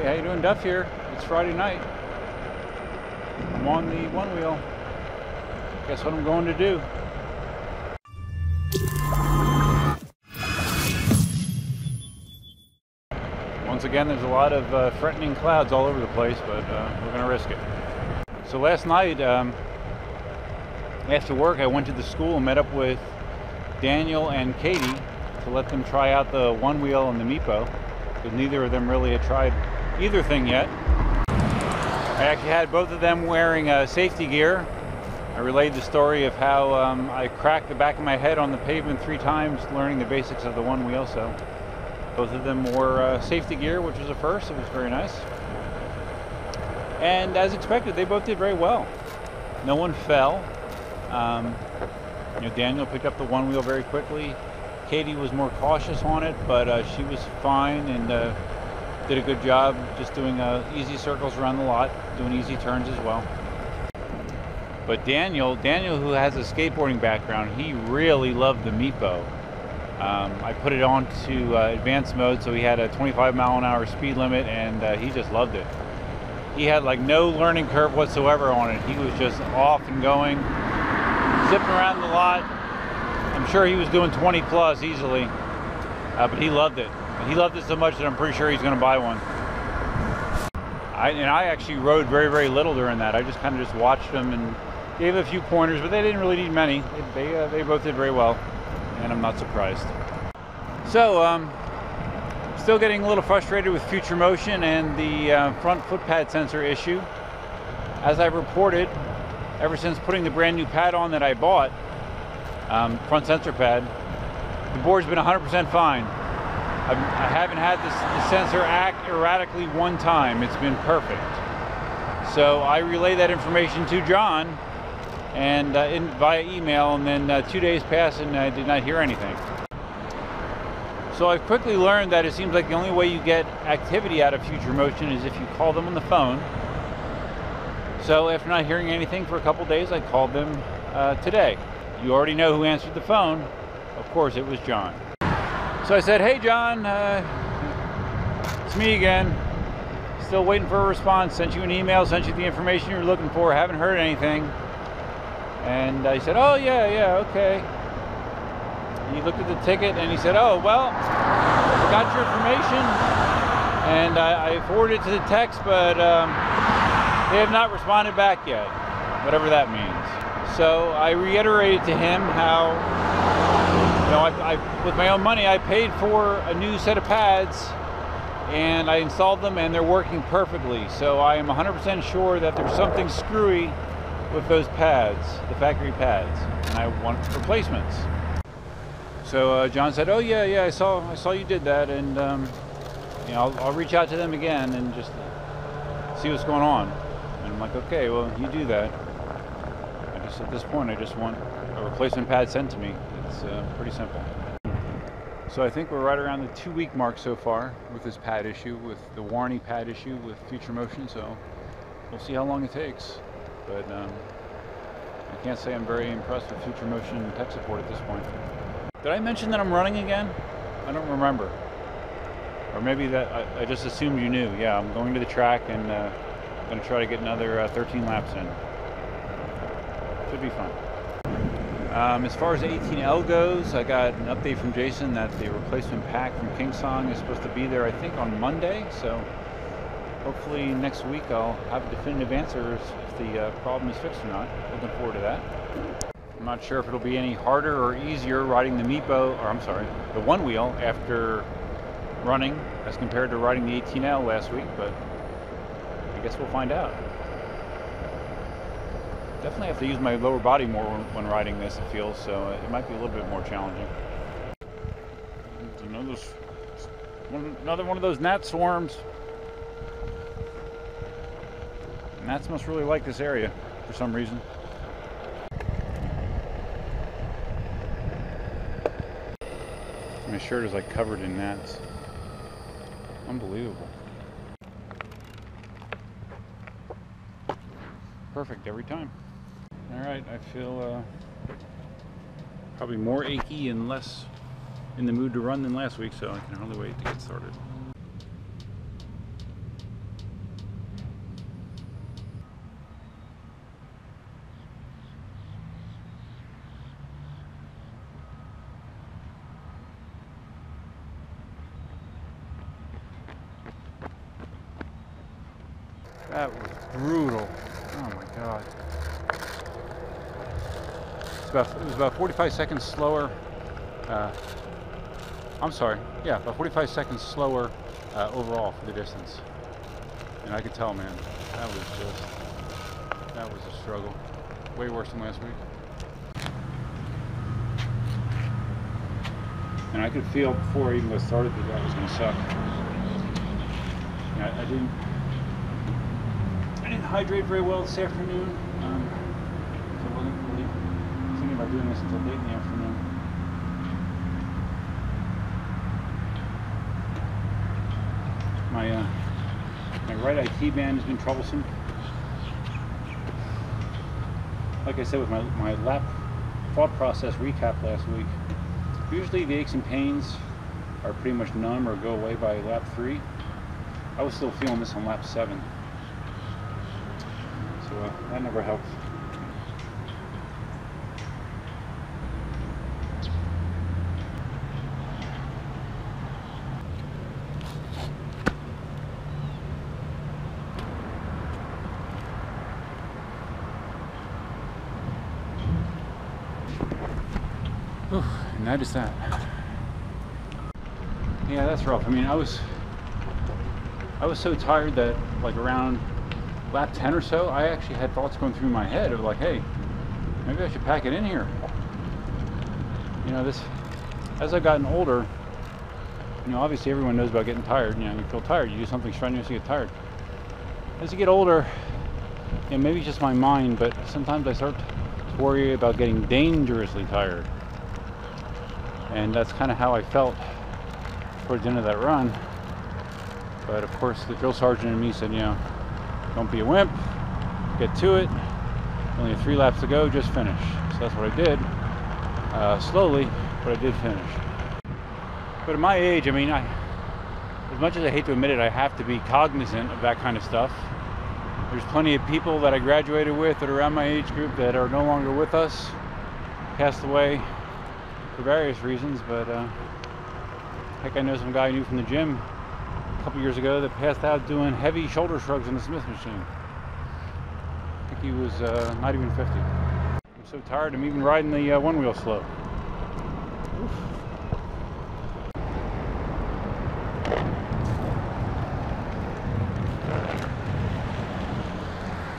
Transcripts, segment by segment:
Hey, how you doing? Duff here. It's Friday night. I'm on the one wheel. Guess what I'm going to do? Once again, there's a lot of threatening clouds all over the place, but we're going to risk it. So last night, after work, I went to the school and met up with Daniel and Katie to let them try out the one wheel and the Meepo, because neither of them really had tried either thing yet. I actually had both of them wearing safety gear. I relayed the story of how I cracked the back of my head on the pavement 3 times learning the basics of the one wheel, so both of them wore safety gear, which was a first. It was very nice. And as expected, they both did very well. No one fell. Daniel picked up the one wheel very quickly. Katie was more cautious on it, but she was fine and did a good job just doing easy circles around the lot, doing easy turns as well. But Daniel, who has a skateboarding background, he really loved the Meepo. I put it on to advanced mode, so he had a 25-mile-an-hour speed limit, and he just loved it. He had like no learning curve whatsoever on it. He was just off and going, zipping around the lot. I'm sure he was doing 20 plus easily, but he loved it. He loved it so much that I'm pretty sure he's going to buy one. I actually rode very, very little during that. I just kind of just watched them and gave a few pointers, but they didn't really need many. They both did very well, and I'm not surprised. So, still getting a little frustrated with future motion and the front foot pad sensor issue. As I reported, ever since putting the brand new pad on that I bought, front sensor pad, the board's been 100% fine. I haven't had the sensor act erratically one time. It's been perfect. So I relayed that information to John and via email, and then 2 days passed and I did not hear anything. So I've quickly learned that it seems like the only way you get activity out of future motion is if you call them on the phone. So after not hearing anything for a couple days, I called them today. You already know who answered the phone. Of course, it was John. So I said, hey John, it's me again. Still waiting for a response. Sent you an email, sent you the information you were looking for, haven't heard anything. And he said, oh yeah, okay. And he looked at the ticket and he said, oh, well, I got your information and I forwarded it to the text, but they have not responded back yet, whatever that means. So I reiterated to him how, with my own money, I paid for a new set of pads and I installed them and they're working perfectly. So I am 100% sure that there's something screwy with those pads, the factory pads, and I want replacements. So John said, oh yeah, I saw you did that, and I'll reach out to them again and just see what's going on. And I'm like, okay, well, you do that. At this point, I just want a replacement pad sent to me. It's pretty simple. So I think we're right around the 2-week mark so far with this pad issue, with the warranty pad issue with future motion. So we'll see how long it takes. But I can't say I'm very impressed with future motion tech support at this point. Did I mention that I'm running again? I don't remember. Or maybe that I just assumed you knew. Yeah, I'm going to the track and I'm going to try to get another 13 laps in. Should be fun. As far as the 18L goes, I got an update from Jason that the replacement pack from KingSong is supposed to be there, I think, on Monday. So hopefully next week I'll have definitive answers if the problem is fixed or not. Looking forward to that. I'm not sure if it'll be any harder or easier riding the Meepo, or I'm sorry, the one wheel after running as compared to riding the 18L last week, but I guess we'll find out. Definitely have to use my lower body more when riding this, it feels, so it might be a little bit more challenging. Another one of those gnat swarms. Gnats must really like this area for some reason. My shirt is like covered in gnats. Unbelievable. Perfect every time. Alright, I feel probably more achy and less in the mood to run than last week, so I can hardly wait to get started. That was brutal. Oh my God. It was about 45 seconds slower. I'm sorry. Yeah, about 45 seconds slower overall for the distance. And I could tell, man, that was a struggle. Way worse than last week. And I could feel before I even got started that was going to suck. I didn't hydrate very well this afternoon. So I wasn't really thinking about doing this until late in the afternoon. My right IT band has been troublesome. Like I said with my lap thought process recap last week, usually the aches and pains are pretty much numb or go away by lap 3. I was still feeling this on lap 7. So that never helps. And that is that. Yeah, that's rough. I mean, I was so tired that like around lap 10 or so, I actually had thoughts going through my head of like, hey, maybe I should pack it in here. You know, as I've gotten older, you know, obviously everyone knows about getting tired. You know, you feel tired, you do something strenuous, you get tired. As you get older, you know, maybe it's just my mind, but sometimes I start to worry about getting dangerously tired. And that's kind of how I felt towards the end of that run. But of course, the drill sergeant in me said, you know, don't be a wimp, get to it. Only 3 laps to go, just finish. So that's what I did. Slowly, but I did finish. But at my age, I mean, as much as I hate to admit it, I have to be cognizant of that kind of stuff. There's plenty of people that I graduated with that are around my age group that are no longer with us, passed away for various reasons, but heck, I know some guy I knew from the gym a couple years ago that passed out doing heavy shoulder shrugs on the Smith machine. I think he was not even 50. I'm so tired, I'm even riding the one wheel slow. Oof.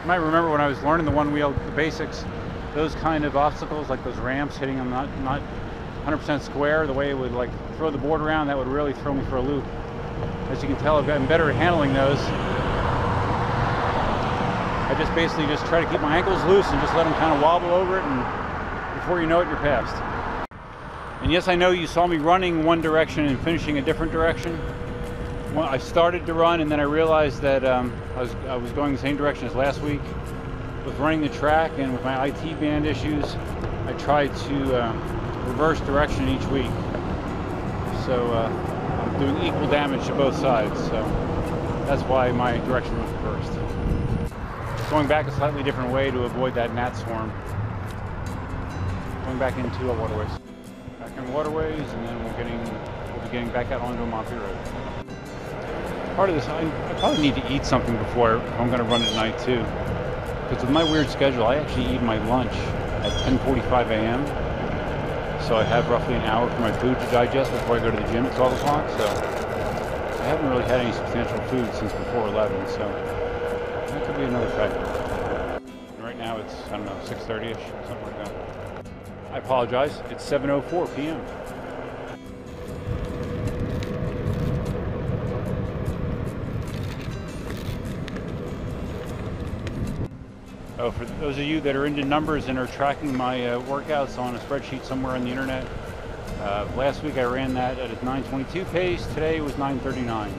You might remember when I was learning the one wheel, the basics, those kind of obstacles, like those ramps hitting them not 100% square, the way it would like throw the board around, that would really throw me for a loop. As you can tell, I've gotten better at handling those. I just basically just try to keep my ankles loose and just let them kind of wobble over it, and before you know it, you're past. And yes, I know you saw me running one direction and finishing a different direction. Well, I started to run and then I realized that I was going the same direction as last week. With running the track and with my IT band issues, I tried to reverse direction each week. So I'm doing equal damage to both sides. So that's why my direction was reversed. Going back a slightly different way to avoid that gnat swarm. Going back into a waterways. Back in waterways, and then we'll be getting back out onto a Monty Road. Part of this, I probably need to eat something before I'm going to run at night too. Because with my weird schedule, I actually eat my lunch at 10:45 a.m. So I have roughly an hour for my food to digest before I go to the gym at 12 o'clock. So I haven't really had any substantial food since before 11. So that could be another factor. And right now it's, I don't know, 6:30ish, something like that. I apologize. It's 7:04 p.m. Oh, for those of you that are into numbers and are tracking my workouts on a spreadsheet somewhere on the internet, last week I ran that at a 9:22 pace. Today it was 9:39.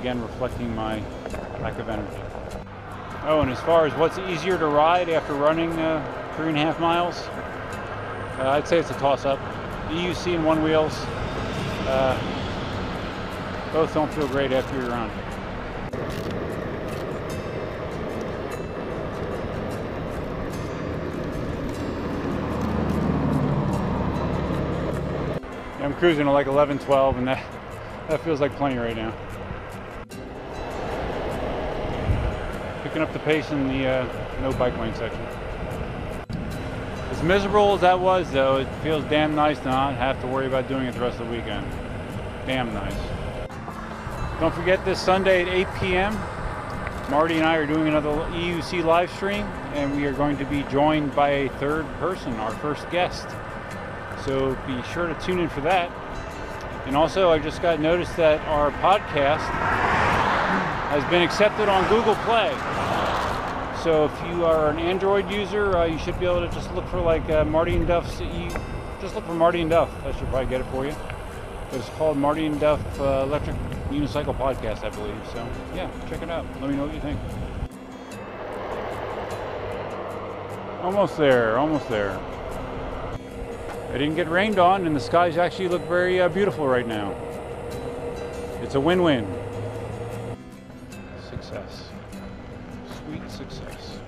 Again, reflecting my lack of energy. Oh, and as far as what's easier to ride after running 3.5 miles, I'd say it's a toss-up. EUC and one wheels, both don't feel great after you're on. I'm cruising to like 11, 12, and that feels like plenty right now. picking up the pace in the no bike lane section. As miserable as that was, though, it feels damn nice to not have to worry about doing it the rest of the weekend. Damn nice. Don't forget, this Sunday at 8 p.m., Marty and I are doing another EUC live stream, and we are going to be joined by a third person, our first guest. So be sure to tune in for that. And also, I just got notice that our podcast has been accepted on Google Play. So if you are an Android user, you should be able to just look for like Marty and Duff's. Just look for Marty and Duff. That should probably get it for you. It's called Marty and Duff Electric Unicycle Podcast, I believe. So yeah, check it out. Let me know what you think. Almost there. Almost there. I didn't get rained on, and the skies actually look very beautiful right now. It's a win-win. Success. Sweet success.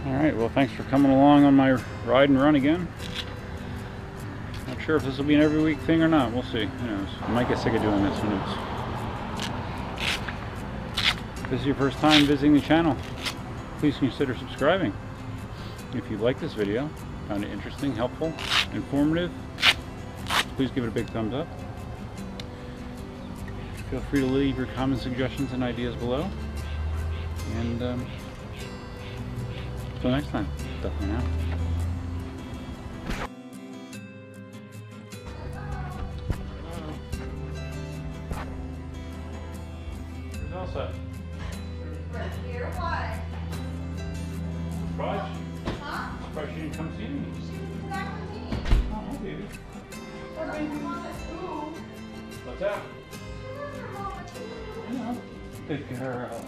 Alright, well, thanks for coming along on my ride and run again. Not sure if this will be an every week thing or not. We'll see. Who knows? I might get sick of doing this. Who knows? If this is your first time visiting the channel, please consider subscribing. If you like this video, found it interesting, helpful, informative, please give it a big thumbs up. Feel free to leave your comments, suggestions, and ideas below. And until next time, definitely now. Where's Elsa? Right here, why? Surprise? Huh? Surprise she didn't come see me. She was back with me. Oh, hi, baby. But I didn't want to move. What's that? She was her mama too. You know, big girl.